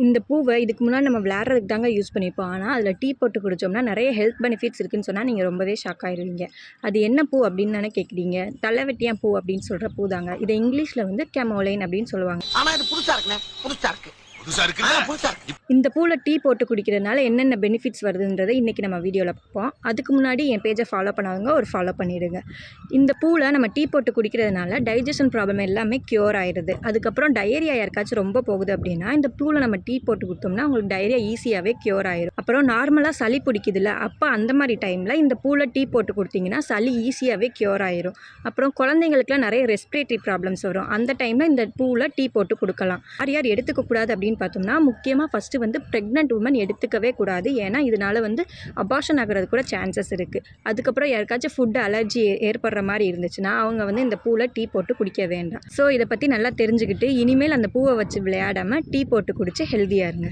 இந்த பூவை இதுக்கு முன்னாடி நம்ம விளையாடுறதுக்கு தாங்க யூஸ் பண்ணியிருப்போம். ஆனால் அதில் டீ போட்டு குடித்தோம்னா நிறைய ஹெல்த் பெனிஃபிட்ஸ் இருக்குதுன்னு சொன்னால் நீங்கள் ரொம்பவே ஷாக் ஆகிடுவீங்க. அது என்ன பூ அப்படின்னு தானே கேட்குறீங்க? தலைவெட்டியான் பூ அப்படின்னு சொல்கிற பூ தாங்க. இதை இங்கிலீஷில் வந்து கெமோலைன் அப்படின்னு சொல்லுவாங்க. ஆனால் இது புதுசாக இருக்குண்ணே, புதுசாக இருக்குது. இந்த பூவில் டீ போட்டு குடிக்கிறதுனால என்னென்ன பெனிஃபிட்ஸ் வருதுன்றதை இன்றைக்கி நம்ம வீடியோவில் பார்ப்போம். அதுக்கு முன்னாடி என் பேஜை ஃபாலோ பண்ணாதவங்க ஒரு ஃபாலோ பண்ணிவிடுங்க. இந்த பூவில் நம்ம டீ போட்டு குடிக்கிறதுனால டைஜஷன் ப்ராப்ளம் எல்லாமே க்யூர் ஆயிடுது. அதுக்கப்புறம் டயரியா யாருக்காச்சும் ரொம்ப போகுது அப்படின்னா இந்த பூவில் நம்ம டீ போட்டு கொடுத்தோம்னா உங்களுக்கு டயரியா ஈஸியாகவே க்யூர் ஆயிடும். அப்புறம் நார்மலாக சளி பிடிக்குதுல்ல, அப்போ அந்த மாதிரி டைமில் இந்த பூவில் டீ போட்டு கொடுத்தீங்கன்னா சளி ஈஸியாகவே க்யூர் ஆயிடும். அப்புறம் குழந்தைங்களுக்குலாம் நிறைய ரெஸ்பிரேட்டரி ப்ராப்ளம்ஸ் வரும். அந்த டைமில் இந்த பூவில் டீ போட்டு கொடுக்கலாம். யார் எடுத்துக்கக்கூடாது அப்படின்னு பார்த்தோம்னா முக்கியமாக ஃபஸ்ட்டு வந்து ப்ரெக்னென்ட் உமன் எடுத்துக்கவே கூடாது. ஏன்னா இதனால வந்து அபார்ஷன் ஆகிறது கூட சான்சஸ் இருக்குது. அதுக்கப்புறம் யாருக்காச்சும் ஃபுட் அலர்ஜி ஏற்படுற மாதிரி இருந்துச்சுன்னா அவங்க வந்து இந்த பூவில் டீ போட்டு குடிக்க வேண்டாம். ஸோ இதை பற்றி நல்லா தெரிஞ்சுக்கிட்டு இனிமேல் அந்த பூவை வச்சு விளையாடாமல் டீ போட்டு குடிச்சு ஹெல்த்தியாக இருங்க.